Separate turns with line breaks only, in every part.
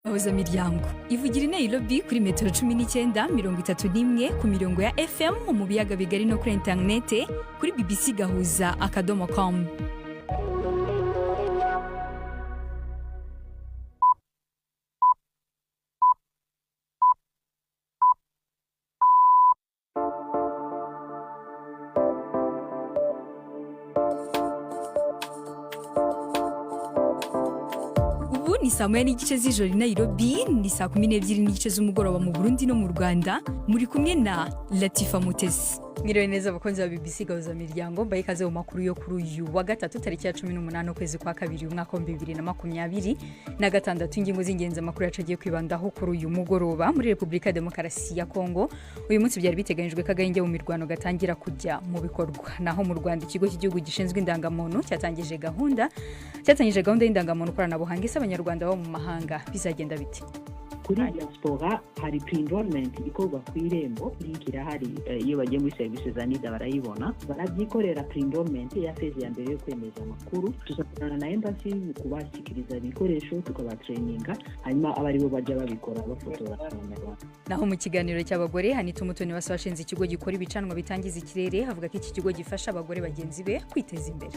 Hoza miryango ivugira i Nairobi kuri metero 19:31 ku mirongo ya FM mu biyaga bigari no kuri internet kuri bbc.gahuza.com. Ni saa moya n'igice z'ijoro i Nairobi, ni saa 12 n'igice z'umugoroba mu Burundi no mu Rwanda. Muri kumwe na Latifa Mutesi. Mwiriwe neza abakunzi ba BBC Gahuza miryango, mbaye ikaze mu makuru yo kuri uyu wa gatatu tariki ya 18 ukwezi kwa kabiri umwaka wa 2026 ingingo z'ingenzi amakuru yacagiye kwibandaho kuri uyu mugoroba. Muri Republika Demokarasi ya Kongo uyu munsi byari biteganyijwe kagahenge mu mirwano gatangira kujya mu bikorwa, naho mu Rwanda ikigo cy'igihugu gishinzwe indangamuntu cyatangije gahunda y'indangamuntu koranabuhanga isaba abanyarwanda bo mu mahanga. Bizagenda biti
kuri diaspora hari pre-enrollment ikorwa ku irembo linkira hari iyo bagiye muri services za NIDA barayibona, barabyikorera pre-enrollment ya phase ya mbere yo kwemeza amakuru. Tuzakorana na embassy mu kubashikiriza ibikoresho tukabatraininga, hanyuma abari bo bajya babikora bafotora abanyarwanda.
Naho mu kiganiro cy'abagore Hanita Umutoni washinze ikigo gikora ibicanwa bitangiza ikirere, havuga ko iki kigo gifasha abagore bagenzi be kwiteza imbere.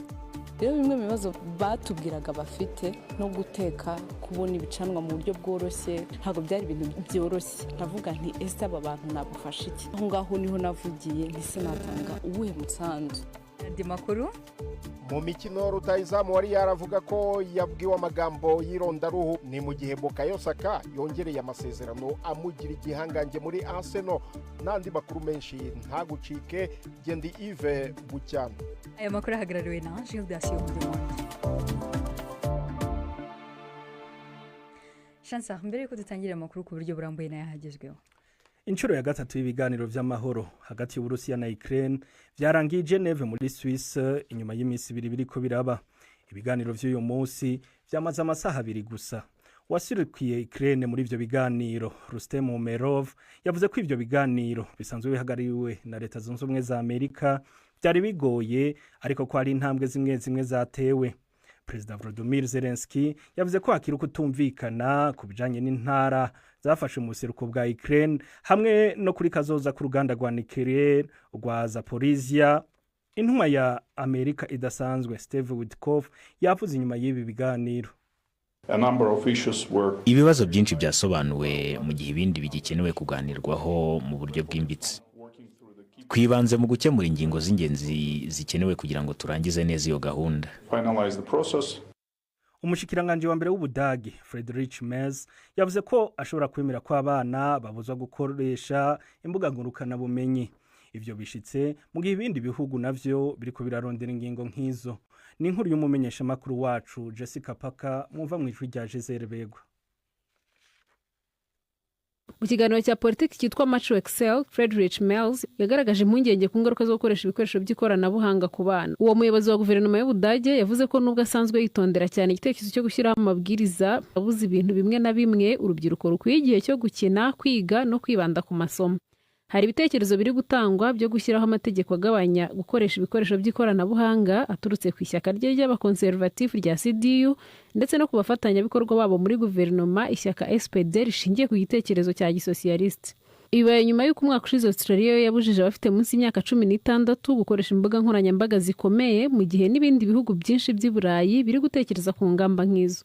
Rero bimwe mu bibazo batubwiraga bafite no guteka, kubona ibicanwa mu buryo bworoshye, ntabwo byari ibintu byoroshye. Navuga nti ese aba bantu nabufasha iki? Aho ngaho niho navugiye ntise natanga uwuhe musanzu.
Andi makuru
mu mikino rutayizamu wari yaravuga ko yabwiwe amagambo y'irondaruhu, ni mu gihe Bukayo Saka yongereye amasezerano amugira igihangange muri Arsenal. N'andi makuru menshi ntagucike. Gendi Yves Bucyana.
Aya makuru ahagarariwe na Gildas Yomdemonde. Shansa, mbere yuko dutangira amakuru ku buryo burambuye n'ayahagezweho.
Inshuro ya gatatu y'ibiganiro vy'amahoro hagati y'Uburusiya na Ukraine vyarangiye Geneve muri Suisse inyuma y'imisi ibiri biriko biraba. Ibiganiro vy'uyu munsi vyamaze amasaha abiri gusa. Wasirukiye Ukraine muri ivyo biganiro Rustem Umerov yavuze ko ivyo biganiro bisanzwe bihagariwe na Leta Zunze Ubumwe za Amerika byari bigoye, ariko ko ari intambwe zimwe zatewe. President Volodymyr Zelensky yavuze ko hakiri kutumvikana ku bijanye n'intara zafashe mu buseruko bwa Ukraine hamwe no kuri kazoza ku ruganda rwa nucleaire rwa Zaporizhia. Intumwa ya Amerika idasanzwe Steve Witkoff yavuze inyuma y'ibi biganiro.
Ibibazo byinshi byasobanuwe mu gihe ibindi bigikenewe kuganirwaho mu buryo bwimbitse. Kwibanze mu gukemura ingingo z'ingenzi zikenewe kugira ngo turangize neza iyo gahunda.
Umushikiranganje wa mbere w'Ubudagi Friedrich Merz yavuze ko ashobora kwemera ko abana babuzwa gukoresha imbuga ngurukana bumenyi. Ivyo bishitse mu gihe ibindi bihugu navyo biriko birarondera ingingo nk'izo. Ni inkuru y'umumenyesha makuru wacu Jessica Paka mwumva mu ijwi rya Gisele Begwa.
Mu kiganiro cya politiki cyitwa Macho Excel, Friedrich Merz yagaragaje impungenge ku ngaruka zo gukoresha ibikoresho by'ikoranabuhanga ku bana. Uwo muyobozi wa guverinoma y'Ubudage yavuze ko nubwo asanzwe yitondera cyane igitekerezo cyo gushyiraho amabwiriza abuza ibintu bimwe na bimwe, urubyiruko rukwiye igihe cyo gukina, kwiga no kwibanda ku masomo. Hari ibitekerezo biri gutangwa byo gushyiraho amategeko agabanya gukoresha ibikoresho by'ikoranabuhanga aturutse ku ishyaka ry'abakonservatif rya CDU ndetse no kubafatanya bikorwa babo muri guverinoma ishyaka SPD rishingiye ku gitekerezo cya gisosiyaliste. Ibaye nyuma y'uko umwaka ushize Australia yabujije abafite munsi y'imyaka 16 gukoresha imbuga nkoranyambaga zikomeye, mu gihe n'ibindi bihugu byinshi by'i Burayi biri gutekereza ku ngamba nk'izo.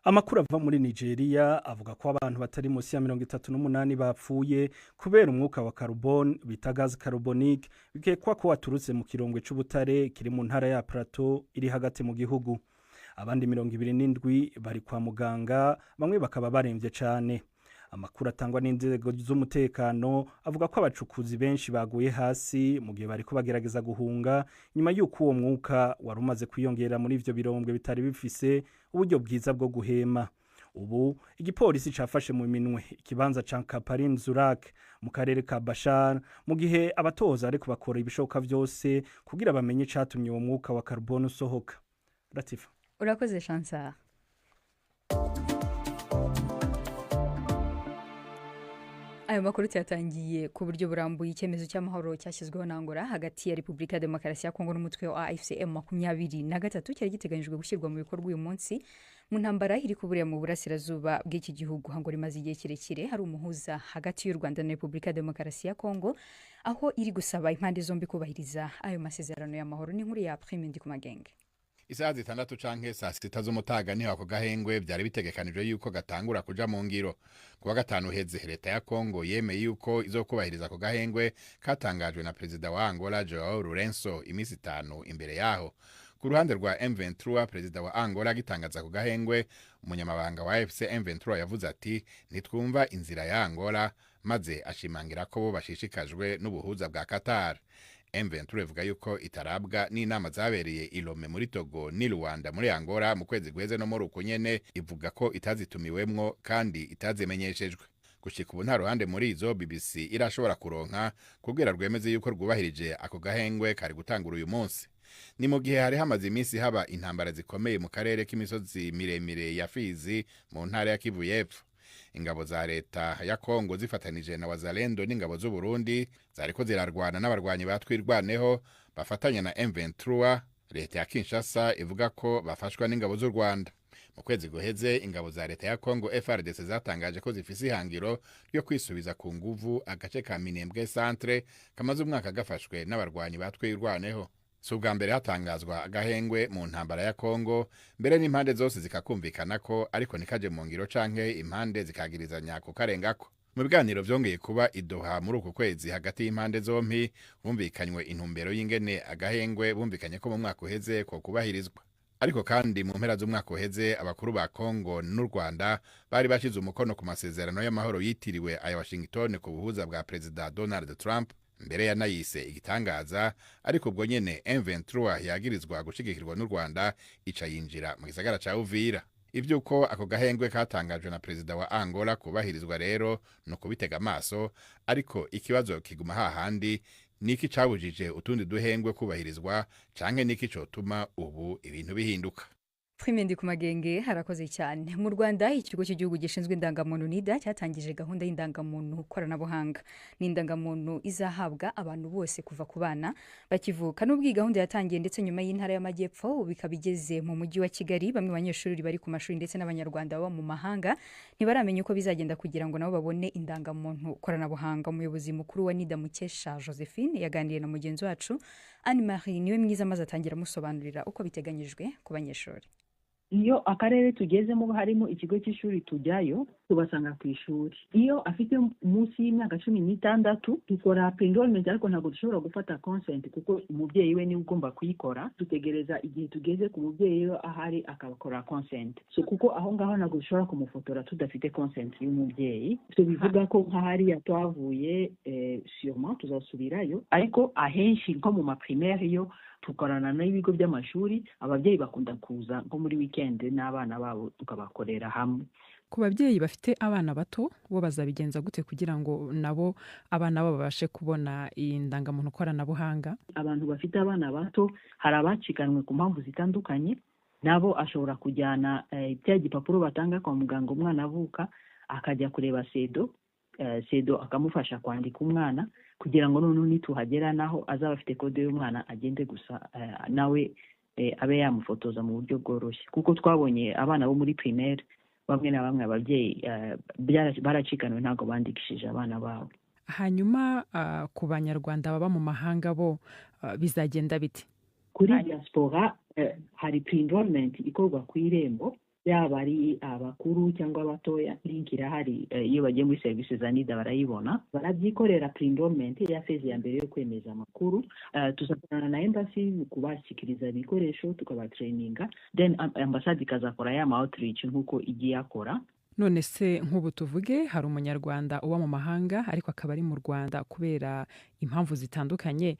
Amakuru ava muri Nigeria avuga ko abantu batari munsi ya 38 bapfuye kubera umwuka wa carbone bita gaz carbonique bikekwa ko waturutse mu kirongwe c'ubutare kiri mu ntara ya Plateau iri hagati mu gihugu. Abandi 27 bari kwa muganga, bamwe bakaba baremvye cyane. Amakuru atangwa n'inzego z'umutekano avuga ko abacukuzi benshi baguye hasi mu gihe bariko bagerageza guhunga nyuma y'uko uwo mwuka warumaze kwiyongera muri ivyo birombwe bitari bifise uburyo bwiza bwo guhema. Ubu igipolisi cafashe mu minwe ikibanza ca Kaparin Zurak mu karere ka Bashar, mu gihe abatoza ariko bakora ibishoboka byose kugira bamenye catumye uwo mwuka wa carbone usohoka. Latifa.
Urakoze Shansa. Ayo makuru cyatangiye ku buryo burambuye icyemezo cy'amahoro cyashyizweho na Angola hagati ya Republika Demokarasi ya Kongo n'umutwe wa AFCM 23 cyari giteganyijwe gushyirwa mu bikorwa uyu munsi mu ntambara iri kuburiya mu burasirazuba bw'iki gihugu ngo rimaze igihe kirekire hari umuhuza hagati y'u Rwanda na Repubulika ya Demokarasi ya Kongo aho iri gusaba impande zombi kubahiriza ayo masezerano y'amahoro. n'inkuru ya Prime Ndikumagenge.
Isaha 6 canke saa 6 z'umutaga niho ako gahengwe byari bitegekanijwe yuko gatangura kuja mu ngiro. Kuwa gatanu heze leta ya Kongo yemeye yuko izokubahiriza ako gahengwe katangajwe na perezida wa Angola Joao Lourenço imisi 5 imbere yaho. Ku ruhande rwa M23 perezida wa Angola gitangaza ako gahengwe, umunyamabanga wa AFC M23 yavuze ati nitwumva inzira ya Angola, maze ashimangira ko bo bashishikajwe n'ubuhuza bwa Qatar. M23 ivuga yuko itarabwa n'inama zabereye i Lome muri Togo ni Rwanda muri Angola mu kwezi guheze no muri uko nyene, ivuga ko itazitumiwemwo kandi itazimenyeshejwe. Gushika ubu nta ruhande muri izo BBC irashobora kuronka kubwira rwemeze yuko rwubahirije ako gahengwe kari gutangura uyu munsi. Ni mu gihe hari hamaze iminsi haba intambara zikomeye mu karere k'imisozi miremire ya Fizi mu ntara ya Kivu y'Epfo. Ingabo za leta ya Kongo zifatanije na Wazalendo n'ingabo z'u Burundi zariko zirarwana n'abarwanyi batwirwaneho bafatanya na M23. Leta ya Kinshasa ivuga ko bafashwa n'ingabo z'u Rwanda. Mu kwezi guheze ingabo za leta ya Kongo FARDC zatangaje ko zifise ihangiro ryo kwisubiza ku nguvu agace ka Minembwe Centre kamaze umwaka gafashwe n'abarwanyi batwirwaneho. Si ubwa mbere hatangazwa agahengwe mu ntambara ya Kongo, mbere n'impande zose zikakumvikana ko ariko nikaje mu ngiro canke impande zikagirizanya ku karengako. Mu biganiro vyongeye kuba i Doha muri uku kwezi hagati y'impande zompi, bumvikanywe intumbero y'ingene agahengwe bumvikanye ko mu mwaka uheze ko kubahirizwa. Ariko kandi mu mpera z'umwaka uheze abakuru ba Kongo n'u Rwanda bari bashize umukono ku masezerano y'amahoro yitiriwe aya Washington ku buhuza bwa Perezida Donald Trump. Mbere yanayise igitangaza, ariko ubwo nyene M23 yagirizwa gushigikirwa n'u Rwanda ica yinjira mu gisagara ca Uvira. Ivyuko ako gahengwe katangajwe na perezida wa Angola kubahirizwa rero no kubitega amaso, ariko ikibazo kiguma hahandi, niki cabujije utundi duhengwe kubahirizwa canke niki cotuma ubu ibintu bihinduka.
Prime Ndikumagenge harakoze cyane. Mu Rwanda ikigo cy'igihugu gishinzwe indangamuntu NIDA cyatangije gahunda y'indangamuntu koranabuhanga. Ni indangamuntu izahabwa abantu bose kuva ku bana bakivuka. N'ubwo gahunda yatangiye ndetse nyuma y'intara y'Amajyepfo bikabigeze mu mujyi wa Kigali, bamwe banyeshuri bari ku mashuri ndetse n'abanyarwanda baba mu mahanga ntibaramenya uko bizagenda kugira ngo nabo babone indangamuntu koranabuhanga. Umuyobozi mukuru wa NIDA Mukesha Josephine yaganiriye na mugenzi wacu Anne Marie niwe mwiza maze atangira musobanurira uko biteganyijwe ku banyeshuri.
Iyo akarere tugezemo harimo ikigo cy'ishuri tujyayo tubasanga ku ishuri. Iyo afite munsi y'imyaka 16 dukora pre-enrollment, ariko ntabwo dushobora gufata consent kuko umubyeyi we niwe ugomba kuyikora. Dutegereza igihe tugeze ku mubyeyi we ahari akabakora consent. So kuko aho ngaho ntabwo dushobora kumufotora tudafite consent y'umubyeyi. So bivuga ko nk'ahari yatwavuye sûrement tuzasubirayo, ariko ahenshi nko mu ma primaire yo tukorana n'ibigo by'amashuri, ababyeyi bakunda kuza nko muri weekend n'abana babo tukabakorera hamwe.
Ku babyeyi bafite abana bato bo bazabigenza gute kugira ngo nabo abana babo babashe kubona indangamuntu koranabuhanga?
Abantu bafite abana bato hari abacikanwe ku mpamvu zitandukanye, nabo ashobora kujyana cya gipapuro batanga kwa muganga umwana avuka, akajya kureba sedo akamufasha kwandika umwana kugira ngo none nituhagera naho azaba afite kode y'umwana agende gusa nawe abe yamufotoza mu buryo bworoshye. Kuko twabonye abana bo muri primaire bamwe na bamwe ababyeyi baracikanwe ntabwo bandikishije abana babo.
Hanyuma ku banyarwanda baba mu mahanga bo bizagenda bite?
Kuri diaspora hari pre-enrollment ikorwa ku irembo, yaba ari abakuru cyangwa abatoya. Link irahari, iyo bagiye muri services za NIDA barayibona. Barabyikorera pre-enrollment ya phase ya mbere yo kwemeza amakuru. Tuzakorana na embassy kubashikiriza ibikoresho tukabatraininga, then ambassade ikazakora ya outreach nkuko igiye akora.
None se nk'ubu tuvuge hari umunyarwanda uba mu mahanga ariko akaba ari mu Rwanda kubera impamvu zitandukanye,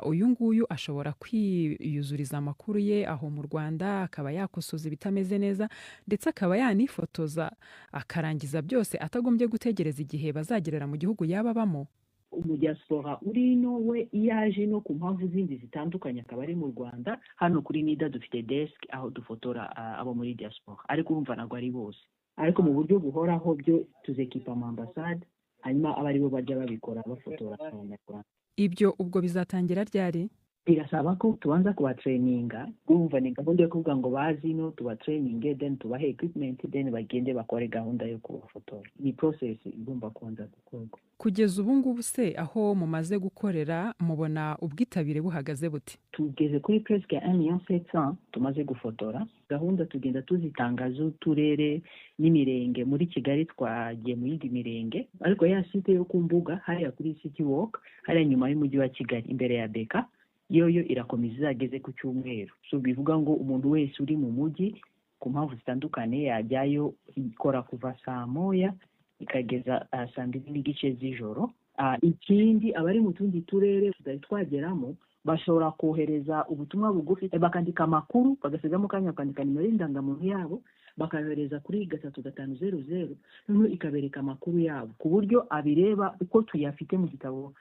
uyu nguyu ashobora kwiyuzuriza amakuru ye aho mu Rwanda, akaba yakosoza ibitameze neza ndetse akaba yanifotoza akarangiza byose atagombye gutegereza igihe bazagerera mu gihugu yaba abamo.
Umudiaspora uri no we yaje no ku mpamvu zindi zitandukanye akaba ari mu Rwanda, hano kuri NIDA dufite desk aho dufotora abo muri diaspora, ariko urumva ntabwo ari bose. Ariko mu buryo buhoraho byo tuzekipa mu ambassade, hanyuma abari bo bajya babikora bafotora abanyarwanda.
Ibyo ubwo bizatangira ryari?
birasaba ko tubanza kubatraininga, urumva ni gahunda yo kuvuga ngo bazi no tubatraininge, then tubahe equipment, then bagende bakore gahunda yo kubafotora. Ni process igomba kubanza gukorwa.
Kugeza ubu ngubu se aho mumaze gukorera mubona ubwitabire buhagaze buti?
Tugeze kuri presque 1,700,000 tumaze gufotora. Gahunda tugenda tuzitangaza uturere n'imirenge. Muri Kigali twagiye mu yindi mirenge, ariko ya site yo ku mbuga hariya kuri City Walk hariya nyuma y'umujyi wa Kigali imbere ya Beka, yoyo irakomeza izageze ku cyumweru. So bivuga ngo umuntu wese uri mu mujyi ku mpamvu zitandukanye yajyayo, ikora kuva saa moya ikageza saa mbiri n'igice z'ijoro. Ikindi abari mu tundi turere tutari twageramo bashobora kohereza ubutumwa bugufi, bakandika amakuru, bagasigamo kanya bakandika nimero y'indangamuntu yabo, bakayohereza kuri 3500, noneho ikabereka amakuru yabo ku buryo abireba uko tuyafite mu gitabo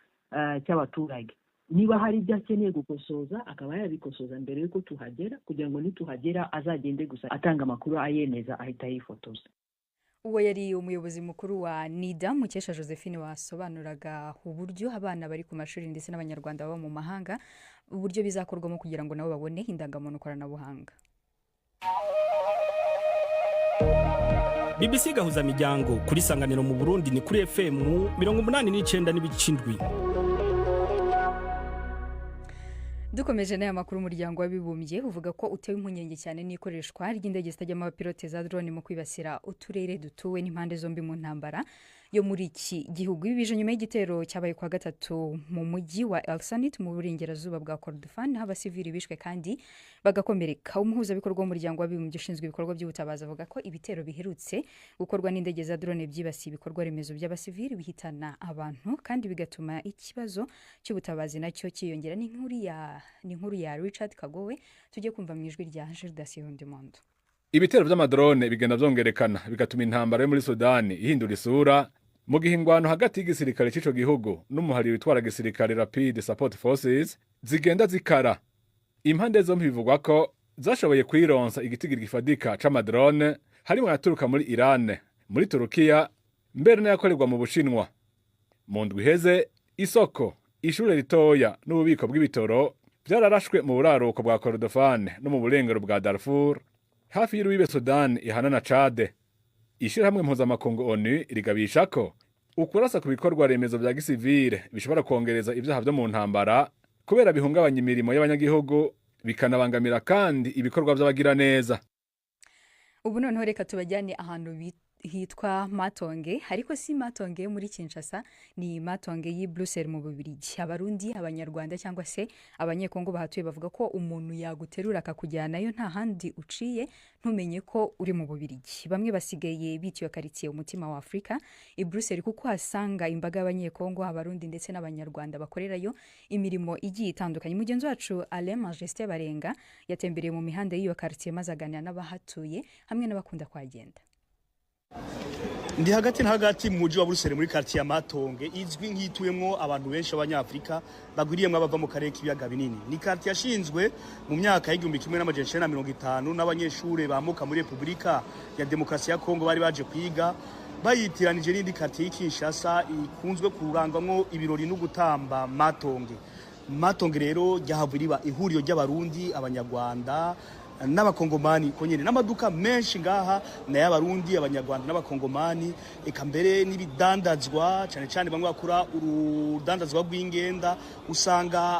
cy'abaturage. Niba hari ibyo akeneye gukosoza akaba yabikosoza mbere yuko tuhagera, kugira ngo nituhagera azagende gusa atanga amakuru ayemeza ahita yifotoza.
Uwo yari umuyobozi mukuru wa NIDA Mukesha Josephine wasobanuraga uburyo abana bari ku mashuri ndetse n'abanyarwanda baba mu mahanga uburyo bizakorwamo kugira ngo nabo babone indangamuntu koranabuhanga.
BBC gahuza miryango kuri Sanganiro mu Burundi ni kuri FM 89.7.
Dukomeje n'aya makuru umuryango w'abibumbye uvuga ko utewe impungenge cyane n'ikoreshwa ry'indege zitajyamo abapilote za drone mu kwibasira uturere dutuwe n'impande zombi mu ntambara yo muri iki gihugu. Ibi bije nyuma y'igitero cyabaye kwa gatatu mu mujyi wa El Sanit mu burengerazuba bwa Kordofan, abasivili bishwe kandi bagakomereka. Umuhuzabikorwa w'umuryango w'abibumbye ushinzwe ibikorwa by'ubutabazi avuga ko ibitero biherutse gukorwa n'indege za drone byibasiye ibikorwa remezo by'abasivili bihitana abantu kandi bigatuma ikibazo cy'ubutabazi nacyo kiyongera. Ni inkuru ya Richard Kagowe tujye kumva mu ijwi rya Gildas Yondemondo.
Ibitero by'amadrone bigenda byongerekana bigatuma intambara yo muri Sudani ihindura isura mu gihe ingwano hagati y'igisirikare cy'ico gihugu n'umuhari witwara gisirikare Rapid Support Forces zigenda zikara. Impande zombi bivugwa ko zashoboye kwironsa igitigiri gifadika c'amadrone harimo yaturuka muri Iran, muri Turukiya, mbere n'ayakorerwa mu Bushinwa. Mu ndwi iheze isoko, ishure ritoya n'ububiko bw'ibitoro byararashwe mu buraruko bwa Kordofan no mu burengero bwa Darfur hafi y'urubibe Sudan ihana na Chad. Ishirahamwe mpuzamakungu ONU rigabisha ko ukurasa ku bikorwa remezo bya gisivile bishobora kongereza ibyaha byo mu ntambara kubera bihungabanya imirimo y'abanyagihugu bikanabangamira kandi ibikorwa by'abagira neza.
Ubu noneho reka tubajyane ahantu hitwa Matonge, ariko si Matonge muri Kinshasa, ni Matonge y'i Bruxelles mu Bubiligi. Abarundi, abanyarwanda cyangwa se abanyekongo bahatuye bavuga ko umuntu yaguterura akakujyanayo nta handi uciye ntumenye ko uri mu Bubiligi. Bamwe basigaye bitiyo quartier umutima wa Afrika i Bruxelles kuko hasanga imbaga y'abanyekongo, abarundi ndetse n'abanyarwanda bakorerayo imirimo igiye itandukanye. Mugenzi wacu Alain Majesté Barenga yatembereye mu mihanda y'iyo quartier maze aganira n'abahatuye hamwe n'abakunda kwagenda.
Ndi hagati mu mujyi wa Bruxelles muri quartier ya Matonge izwi nk'ituyemwo abantu benshi abanyafrika bagwiriyemwe abava mu karere k'ibiyaga binini. Ni quartier yashinzwe mu myaka y'1950 n'abanyeshure bamuka muri Republika ya Demokarasi ya Kongo bari baje kwiga bayitiranije n'indi quartier y'Kinshasa ikunzwe kurangwamwo ibirori no gutamba Matonge. Matonge rero ryahavuriba ihuriro ry'abarundi, abanyarwanda n'abakongomani konyene n'amaduka menshi ngaha na y'abarundi, abanyarwanda n'abakongomani, eka mbere n'ibidandazwa cyane cyane bamwe bakura urudandazwa rw'ingenda usanga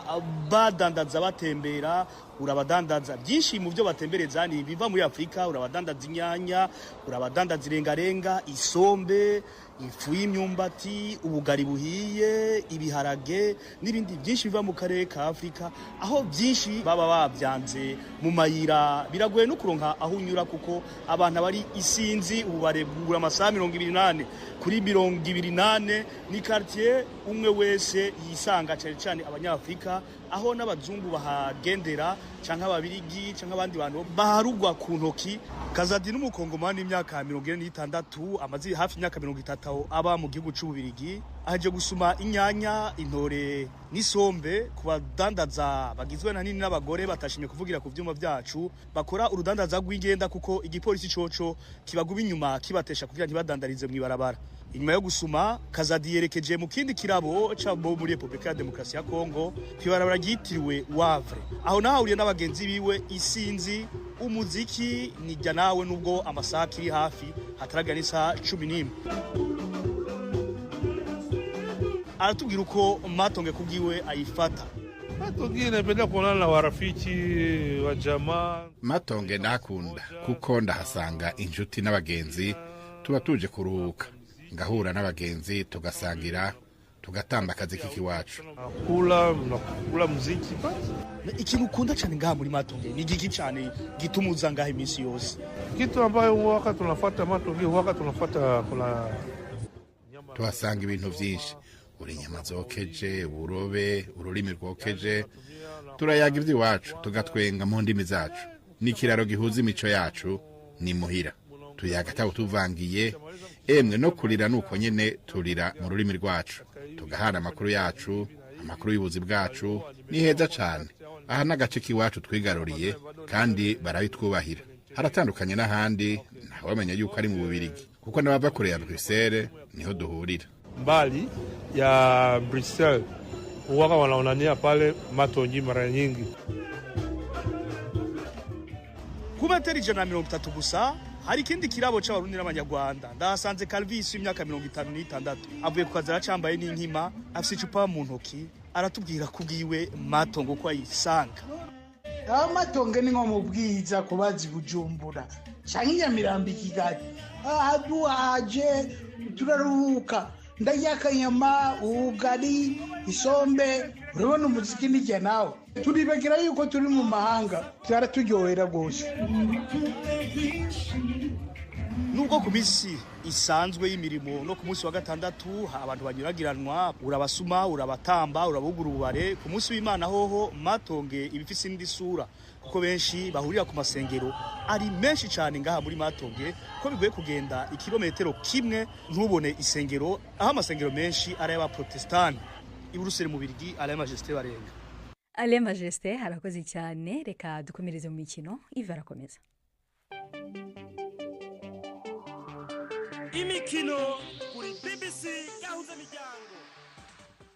badandaza batembera. Urabadandaza byinshi mu byo batembereza ni biva muri Afrika, urabadandaza inyanya, urabadandaza irengarenga, isombe, ifu y'imyumbati, ubugari buhiye, ibiharage n'ibindi byinshi biva mu karere ka Afrika, aho byinshi baba babyanze mu mayira biragoye no kuronka aho unyura kuko abantu bari isinzi ubu baregura amasaha 28 kuri 28. Ni quartier umwe wese yisanga cyane cyane abanyafrika, aho n'abazungu bahagendera canke ababirigi canke abandi bantu baharugwa ku ntoki. Kazadi n'umukongomani w'imyaka 46 amaze hafi imyaka 30 aba mu gihugu c'Ububirigi, aje gusuma inyanya, intore n'isombe ku badandaza bagizwe na nini n'abagore batashimye kuvugira ku vyuma vyacu bakora urudandaza rw'ingenda, kuko igipolisi coco kibaguba inyuma kibatesha kugira ntibadandarize mw'ibarabara. Inyuma yo gusuma, Kazadi yerekeje mu kindi kirabo cabo muri Republika ya Demokarasi ya Kongo kwibarabara ryitiriwe Wavre. Aho nahahuriye n'abagenzi biwe isinzi, umuziki nijya nawe nubwo amasaha kiri hafi hataraga n'isaha 11. Aratubwira uko Matonge kubwiwe ayifata.
Matonge napenda kuonana na warafiki wa jamaa.
Matonge nakunda kuko ndahasanga inshuti n'abagenzi, tuba tuje kuruhuka, ngahura n'abagenzi tugasangira, tugatamba akazi k'ikiwacu.
Kula muziki.
Ikintu ukunda cyane ngaha muri Matonge ni giki cyane gitumuza ngaha iminsi yose?
Kitu ambayo waka tunafuata Matonge, waka tunafuata kuna
tuhasanga ibintu byinshi, uri inyama zokeje, uburobe, ururimi rwokeje, turayaga iby'iwacu tugatwenga mu ndimi zacu, n'ikiraro gihuza imico yacu ni muhira, tuyaga ataho tuvangiye, emwe no kurira nuko nyene turira mu rurimi rwacu, tugahana amakuru yacu, amakuru y'ubuzi bwacu, ni heza cyane. Aha n'agace k'iwacu twigaruriye kandi barabitwubahira, haratandukanye n'ahandi ntawamenya yuko ari mu Bubirigi, kuko n'abava kure ya Bruxelles niho duhurira.
Mbali ya Bruxelles waka wanaonania pale Matonge mara nyingi.
Kuba teri 130 gusa, hari ikindi kirabo c'abarundi n'abanyarwanda. Ndahasanze Calvis w'imyaka 56 avuye ku kazi aracambaye n'inkima, afise icupa mu ntoki, aratubwira kubwiwe Matonge uko ayisanga.
Matonge ni nko mu bwiza kubazi Bujumbura canke Nyamirambo Kigali. Duhaje turaruhuka, ndayakanyama, ubugari, isombe, urabona umuziki n'ijya nawe. Turibagera yuko turi mu mahanga, byaraturyohera gose.
Nubwo ku minsi isanzwe y'imirimo no ku munsi wa gatandatu abantu banyuragiranwa, urabasuma, urabatamba, urabugura ubare, ku munsi w'Imana hoho Matonge ibifise indi sura, kuko benshi bahurira ku masengero ari menshi cyane ngaha muri Matonge, ko bigoye kugenda ikilometero kimwe ntubone isengero, aho amasengero menshi ari y'abaprotestani. Iburuseli mu Birigi, Alain Majesté barenga.
Alain Majesté harakoze cyane, reka dukomereze mu mikino, Iva arakomeza.
Imikino kuri BBC yahuza miryango.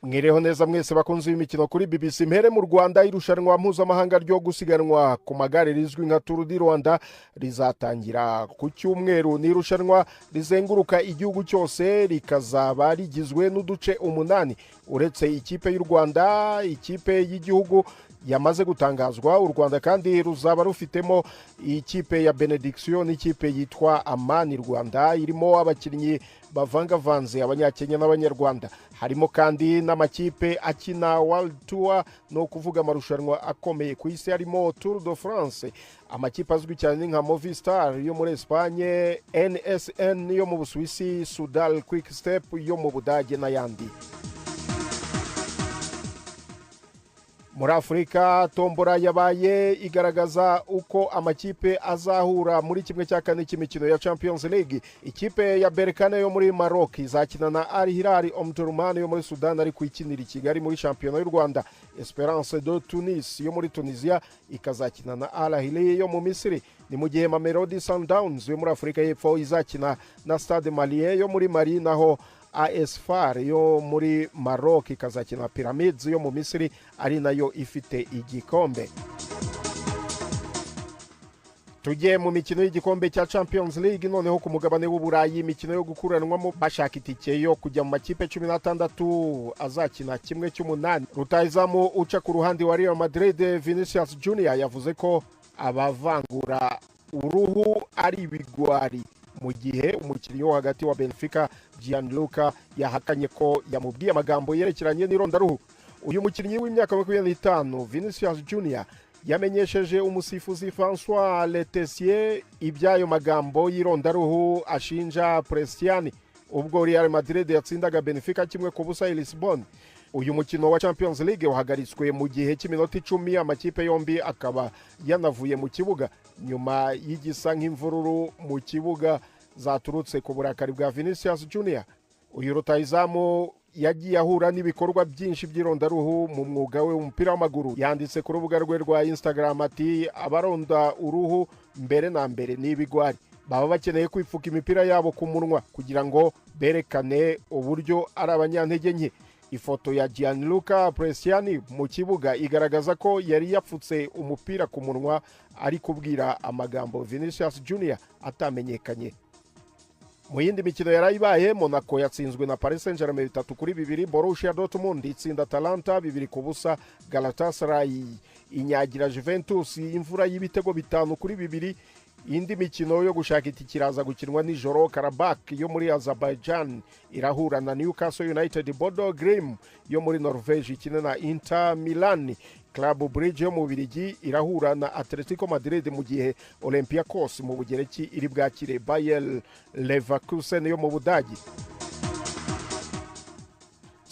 Mwireho neza mwese bakunze imikino kuri BBC. Mpere mu Rwanda, irushanwa mpuzamahanga ryo gusiganwa ku magare rizwi nka Tour du Rwanda rizatangira ku cyumweru. Ni irushanwa rizenguruka igihugu cyose, rikazaba rigizwe n'uduce 8 uretse ikipe y'u Rwanda, ikipe y'igihugu yamaze gutangazwa. U Rwanda kandi ruzaba rufitemo ikipe ya Benediction n'ikipe yitwa Amani Rwanda, irimo abakinnyi bavangavanze abanyakenya n'abanyarwanda. Harimo kandi n'amakipe akina World Tour, no kuvuga amarushanwa akomeye ku isi, harimo Tour de France, amakipe azwi cyane nka Movistar yo muri Espagne, NSN yo mu Busuwisi, Sudal Quick Step yo mu Budage n'ayandi. Muri Afrika, tombora yabaye igaragaza uko amakipe azahura muri kimwe cya kane cy'imikino ya Champions League. Ikipe ya Berkane yo muri Maroc izakina na Al Hilal Omdurman yo muri Sudan, ari kwikinira i Kigali muri shampiyona y'u Rwanda. Esperance de Tunis yo muri Tunisia ikazakina na Al Ahly yo mu Misiri. Ni mu gihe Mamelodi Sundowns yo muri Afrika y'Epfo izakina na Stade Malien yo muri Mali, naho AS FAR yo muri Maroc ikazakina Pyramids yo mu Misiri, ari nayo ifite igikombe. Tujye mu mikino y'igikombe cya Champions League noneho ku mugabane w'Uburayi, imikino yo gukuranwamo bashaka itike yo kujya mu makipe 16 azakina kimwe cy'umunani. Rutahizamu uca ku ruhande wa Real Madrid Vinicius Junior yavuze ko abavangura uruhu ari ibigwari, mu gihe umukinnyi wo hagati wa Benfica Gianluca yahakanye ko yamubwiye amagambo yerekeranye n'irondaruhu. Uyu mukinnyi w'imyaka 25 Vinicius Junior yamenyesheje umusifuzi François Letessier ibyayo magambo y'irondaruhu ashinja Prestiani ubwo Real Madrid yatsindaga Benfica 1-0 i Lisbonne. uyu mukino wa Champions League wahagaritswe mu gihe cy'iminota 10 amakipe yombi akaba yanavuye mu kibuga nyuma y'igisa nk'imvururu mu kibuga zaturutse ku burakari bwa Vinicius Junior. Uyu rutahizamu yagiye ahura n'ibikorwa byinshi by'irondaruhu mu mwuga we w'umupira w'amaguru. Yanditse ku rubuga rwe rwa Instagram ati abaronda uruhu mbere na mbere n'ibigwari baba bakeneye kwipfuka imipira yabo ku munwa kugira ngo berekane uburyo ari abanyantege nke. Ifoto ya Gianluca Bresciani mu kibuga igaragaza ko yari yapfutse umupira ku munwa ari kubwira amagambo Vinicius Junior atamenyekanye. Mu yindi mikino yarayibaye, Monaco yatsinzwe na Paris Saint-Germain 3-2, Borussia Dortmund itsinda Atalanta 2-0, Galatasaray inyagira Juventus imvura y'ibitego 5-2. Indi mikino yo gushaka itike iraza gukinwa nijoro. Karabakh yo muri Azerbaijan irahura na Newcastle United. Bodo Glimt yo muri Norvege ikina na Inter Milan. Club Brugge yo mu Bubiligi irahura na Atletico Madrid, mu gihe Olympiacos mu Bugereki iri bwakire Bayer Leverkusen yo mu Budagi.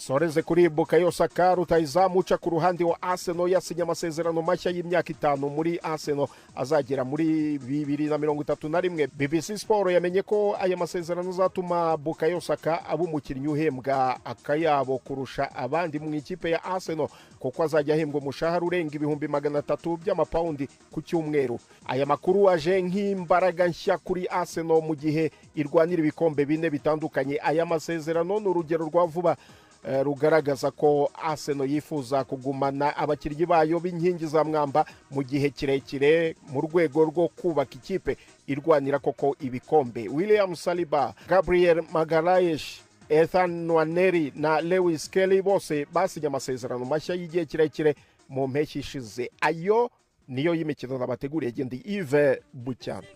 Soreze kuri Bukayo Saka, rutahizamu uca ku ruhande wa Arsenal yasinye amasezerano mashya y'imyaka 5 muri Arsenal azagera muri 2031. BBC Sport yamenye ko aya masezerano azatuma Bukayo Saka aba umukinnyi uhembwa akayabo kurusha abandi mu ikipe ya Arsenal, kuko azajya ahembwa umushahara urenga 300,000 by'amapaundi ku cyumweru. Aya makuru aje nk'imbaraga nshya kuri Arsenal mu gihe irwanira ibikombe 4 bitandukanye. Aya masezerano ni urugero rwa vuba rugaragaza ko Arsenal yifuza kugumana abakinnyi bayo b'inkingi za mwamba mu gihe kirekire mu rwego rwo kubaka ikipe irwanira koko ibikombe. William Saliba, Gabriel Magalhaes, Ethan Nwaneri na Lewis Kelly bose basinye amasezerano mashya y'igihe kirekire mu mpeshyi ishize. Ayo niyo y'imikino nabateguriye. Gendi Yves Bucyana.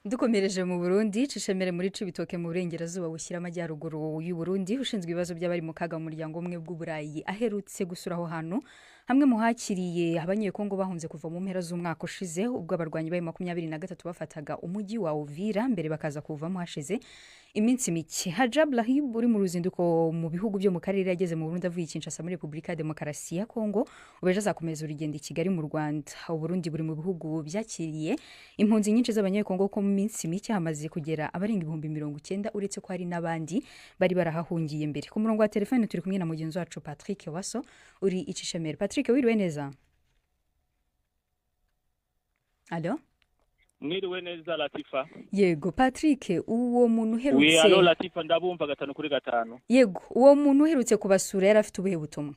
Dukomereje mu Burundi, Cishemere muri Cibitoke mu burengerazuba bushyira amajyaruguru y'u Burundi, ushinzwe ibibazo by'abari mu kaga mu muryango umwe bw'Uburayi aherutse gusura aho hantu. Hamwe mu hakiriye abanyekongo bahunze kuva mu mpera z'umwaka ushize ubwo abarwanyi ba 23 bafataga umujyi wa Uvira mbere bakaza kuvamo hashize iminsi mike. Hajab Lahib uri mu ruzinduko mu bihugu byo mu karere yageze mu Burundi avuye Kinshasa muri Republika ya Demokarasi ya Kongo, ubeje azakomeza urugendo i Kigali mu Rwanda. U Burundi buri mu bihugu byakiriye impunzi nyinshi z'abanyekongo ko mu minsi mike hamaze kugera abarenga 90,000 uretse ko hari n'abandi bari barahahungiye mbere. Ku murongo wa telefone turi kumwe na mugenzi wacu Patrick Waso uri Icishemere. Patrick, wiriwe neza? Allo?
Mwiriwe neza Latifa.
Yego Patrick, uwo muntu uherutse.
We allo Latifa, ndabumva 5-5.
Yego, uwo muntu uherutse kubasura yari afite ubuhe butumwa?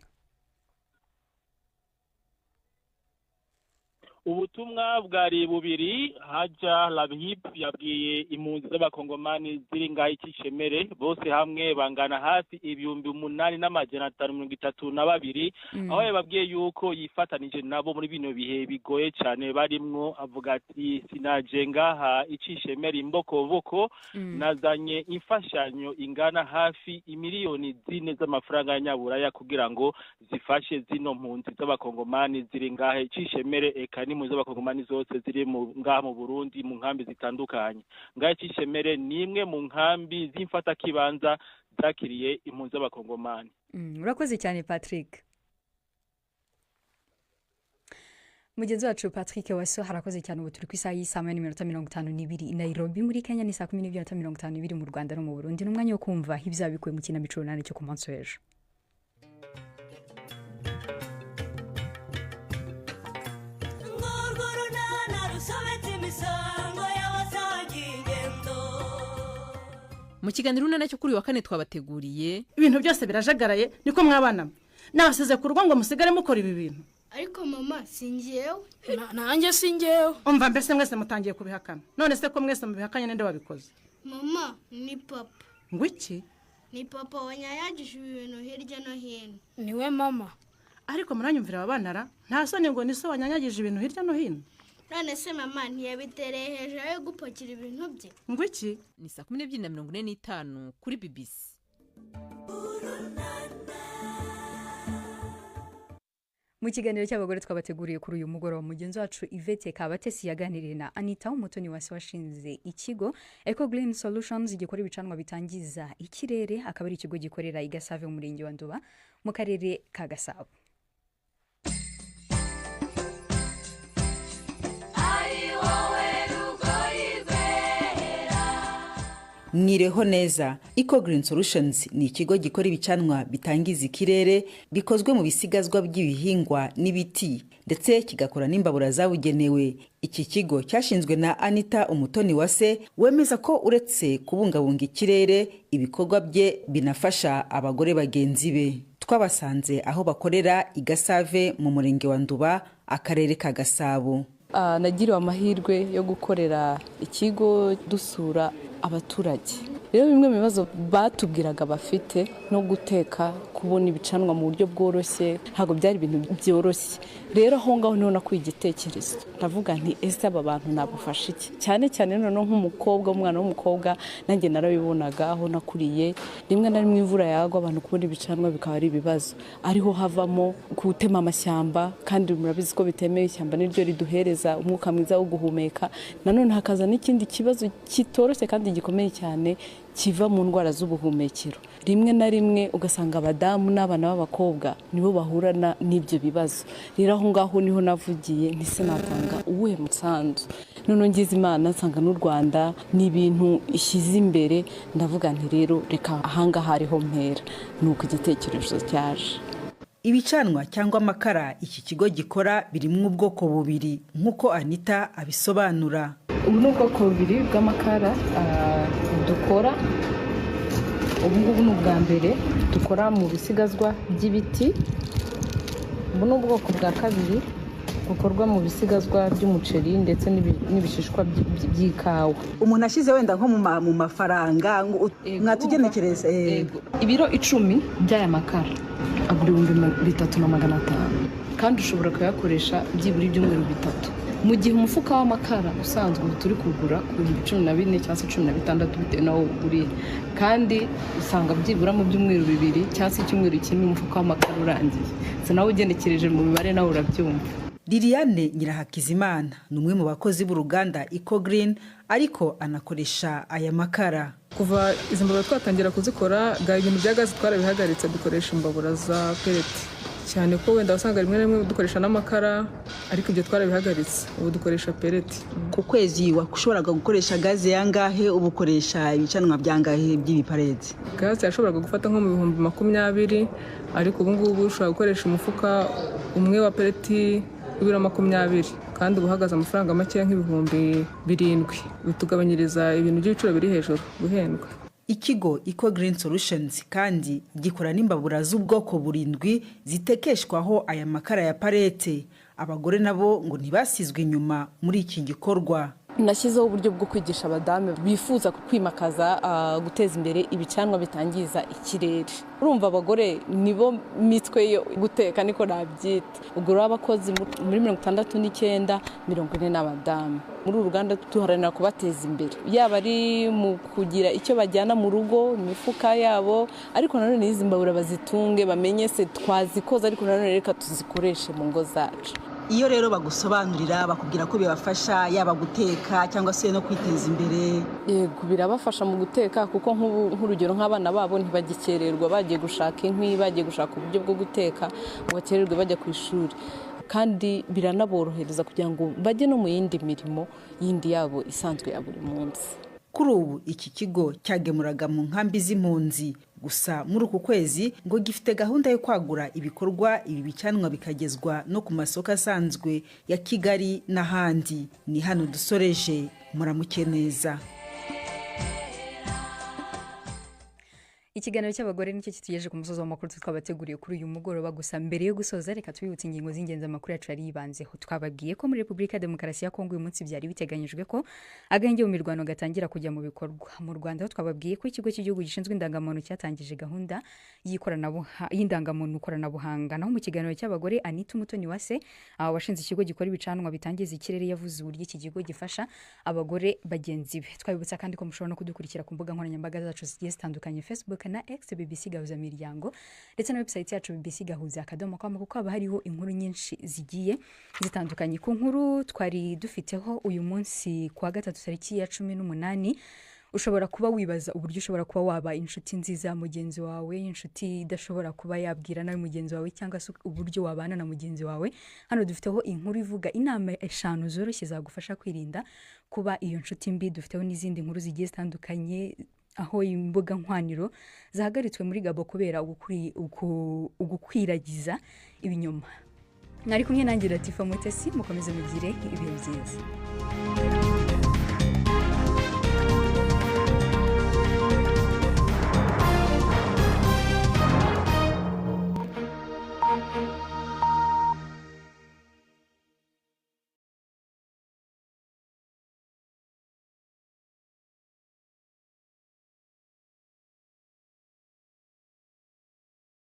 Ubutumwa bwari bubiri. Haja Lahib yabwiye impunzi z'abakongomani ziri ngaho Icishemere bose hamwe bangana hafi 8,532, aho yababwiye yuko yifatanije nabo muri bino bihe bigoye cyane barimwo. Avuga ati sinaje ngaha Icishemere imbokoboko, nazanye imfashanyo ingana hafi 4 miliyoni z'amafaranga y'Abanyaburaya kugira ngo zifashe zino mpunzi z'abakongomani ziri ngaho Icishemere eka impunzi z'abakongomani zose ziri ngaha mu Burundi mu nkambi zitandukanye. Ngaho Icishemere ni imwe mu nkambi z'imfata kibanza zakiriye impunzi z'abakongomani.
Urakoze cyane Patrick. Mugenzi wacu Patrick Waso harakoze cyane. Ubu turi ku isaha y'isama n'iminota 52 i Nairobi muri Kenya, ni saa 10:52 mu Rwanda no mu Burundi. N'umwanya wo kumva ibyabikuye mu kinamico runani cyo ku munsi w'ejo.
Mu kiganiro runana cyo kuri wa kane twabateguriye
ibintu byose birajagaraye niko mwabana nabasize ku rugo ngo musigare mukora ibi bintu.
Ariko mama singiyewe nanjye singiyewe.
Umva mbese mwese mutangiye kubihakana. None se ko mwese mubihakanye nende wabikoze?
Mama ni papa.
Ngwiki?
Ni papa wanyayagije ibintu hirya no hino.
Niwe mama. Ariko muranyumvira ababanara nta soni ngo niso wanyanyagije ibintu hirya no hino.
None se mama ntiyabitereye hejuru yo gupakira ibintu bye.
Ngwiki?
Ni saa 12:45 kuri BBC.
Mu kiganiro cy'abagore twabateguriye kuri uyu mugoroba mugenzi wacu Yvette Kabatesi yaganiriye na Anita Umutoni washinze ikigo Eco Green Solutions gikora ibicanwa bitangiza ikirere, akaba ari ikigo gikorera i Gasave mu murenge wa Nduba mu karere ka Gasabo.
Mwireho neza. Eco Green Solutions ni ikigo gikora ibicanwa bitangiza ikirere bikozwe mu bisigazwa by'ibihingwa n'ibiti ndetse kigakora n'imbabura zabugenewe. Iki kigo cyashinzwe na Anita Umutoni wemeza ko uretse kubungabunga ikirere ibikorwa bye binafasha abagore bagenzi be. Twabasanze aho bakorera i Gasave mu murenge wa Nduba, akarere ka Gasabo.
Nagiriwe amahirwe yo gukorera ikigo dusura abaturage. Rero bimwe mu bibazo batubwiraga bafite no guteka, kubona ibicanwa mu buryo bworoshye, ntabwo byari ibintu byoroshye. Rero aho ngaho niho nakuye igitekerezo, ndavuga nti ese aba bantu nabafasha iki, cyane cyane noneho nk'umukobwa, umwana w'umukobwa, nanjye narabibonaga aho nakuriye. Rimwe na rimwe imvura yagwa abantu kubona ibicanwa bikaba ari ibibazo, ariho havamo gutema amashyamba, kandi murabizi ko bitemewe, ishyamba niryo riduhereza umwuka mwiza wo guhumeka. Nanone hakaza n'ikindi kibazo kitoroshye kandi gikomeye cyane kiva mu ndwara z'ubuhumekero. Rimwe na rimwe ugasanga abadamu n'abana b'abakobwa nibo bahura n'ibyo bibazo. Rero aho ngaho niho navugiye ntise natanga uwuhe musanzu. None ngize Imana nsanga n'u Rwanda ni ibintu ishyize imbere, ndavuga nti rero reka ahangaha hariho mpera. Nuko igitekerezo cyaje.
Ibicanwa cyangwa amakara iki kigo gikora birimo ubwoko bubiri nk'uko Anita abisobanura.
Ubu ni ubwoko bubiri bw'amakara dukora. Ubu ngubu ni ubwa mbere dukora mu bisigazwa by'ibiti. Ubu ni ubwoko bwa kabiri bukorwa mu bisigazwa by'umuceri ndetse n'ibishishwa by'ikawa.
Umuntu ashize wenda nko mu mafaranga mwatugenekereza
ibiro 10 by'aya makara agura 3,500, kandi ushobora kuyakoresha byibura ibyumweru 3. Mu gihe umufuka w'amakara usanzwe turi kugura ku 14 cyangwa se 16 bitewe nawo uguriye, kandi usanga byibura mu byumweru 2 cyangwa se icyumweru kimwe umufuka w'amakara urangiye. Se nawe ugenekereje mu mibare nawe urabyumva.
Liliane Nyirahakizimana ni umwe mu bakozi b'uruganda Eco Green, ariko anakoresha aya makara.
Kuva izi mbabura twatangira kuzikora, ibintu bya gazi twarabihagaritse, dukoresha imbabura za pellet cyane ko wenda wasanga rimwe na rimwe dukoresha n'amakara, ariko ibyo twarabihagaritse, ubu dukoresha pellet.
Ku kwezi washoboraga gukoresha gazi yangahe, ubu ukoresha ibicanwa byangahe by'ibipareti?
Gazi yashoboraga gufata nko mu 20,000, ariko ubu ngubu ushobora gukoresha umufuka umwe wa pellet ibiro 20, kandi ubuhagaze amafaranga make nk'ibihumbi 7. Bitugabanyiriza ibintu by'ibiciro biri hejuru guhendwa.
Ikigo Eco Green Solutions kandi gikora n'imbabura z'ubwoko 7 zitekeshwaho aya makara ya parete. Abagore nabo ngo ntibasizwe inyuma muri iki gikorwa.
Nashyizeho uburyo bwo kwigisha abadamu bifuza kwimakaza guteza imbere ibicanwa bitangiza ikirere. Urumva abagore nibo mitwe yo guteka, niko nabyita. Ugura abakozi muri 69, 40 n'abadamu. Muri uruganda tuharanira kubateza imbere, yaba ari mu kugira icyo bajyana mu rugo, imifuka yabo, ariko nanone izi mbabura bazitunge, bamenye se twazikoza, ariko nanone reka tuzikoreshe mu ngo zacu.
Iyo rero bagusobanurira bakubwira ko bibafasha yaba guteka cyangwa se no kwiteza imbere.
Yego, birabafasha mu guteka, kuko nk'urugero nk'abana babo ntibagikererwa bagiye gushaka inkwi, bagiye gushaka uburyo bwo guteka ngo bakererwe bajya ku ishuri, kandi biranaborohereza kugira ngo bajye no mu yindi mirimo yindi yabo isanzwe ya buri munsi.
Kuri ubu iki kigo cyagemuraga mu nkambi z'impunzi, gusa muri uku kwezi ngo gifite gahunda yo kwagura ibikorwa, ibi bicanwa bikagezwa no ku masoko asanzwe ya Kigali n'ahandi. Ni hano dusoreje, muramuke neza.
Ikiganiro cy'abagore nicyo kitugejeje ku musozo w'amakuru twabateguriye kuri uyu mugoroba. Gusa mbere yo gusoza, reka tubibutse ingingo z'ingenzi amakuru yacu yari yibanzeho. Twababwiye ko muri Repubulika ya Demokarasi ya Kongo uyu munsi byari biteganyijwe ko agahenge mu mirwano gatangira kujya mu bikorwa. Mu Rwanda twababwiye ko ikigo cy'igihugu gishinzwe indangamuntu cyatangije gahunda y'indangamuntu koranabuhanga. Naho mu kiganiro cy'abagore, Anita Umutoni washinze ikigo gikora ibicanwa bitangiza ikirere, yavuze uburyo iki kigo gifasha abagore bagenzi be. Twabibutsa kandi ko mushobora no kudukurikira ku mbuga nkoranyambaga zacu zigiye zitandukanye, Facebook, na X BBC Gahuza Miryango ndetse na website yacu BBC Gahuza akadomo.com kuko haba hariho inkuru nyinshi zigiye zitandukanye. Ku nkuru twari dufiteho uyu munsi kwa gatatu tariki ya 18 ushobora kuba wibaza uburyo ushobora kuba waba inshuti nziza mugenzi wawe, inshuti idashobora kuba yabwira nawe mugenzi wawe cyangwa se uburyo wabana na mugenzi wawe. Hano dufiteho inkuru ivuga inama 5 zoroshye zagufasha kwirinda kuba iyo nshuti mbi. Dufiteho n'izindi nkuru zigiye zitandukanye aho imbuga nkwaniro zahagaritswe muri Gabo kubera ugukwiragiza ibinyoma. Nari kumwe nanjye Latifa Mutesi, mukomeze mugire ibihe byiza.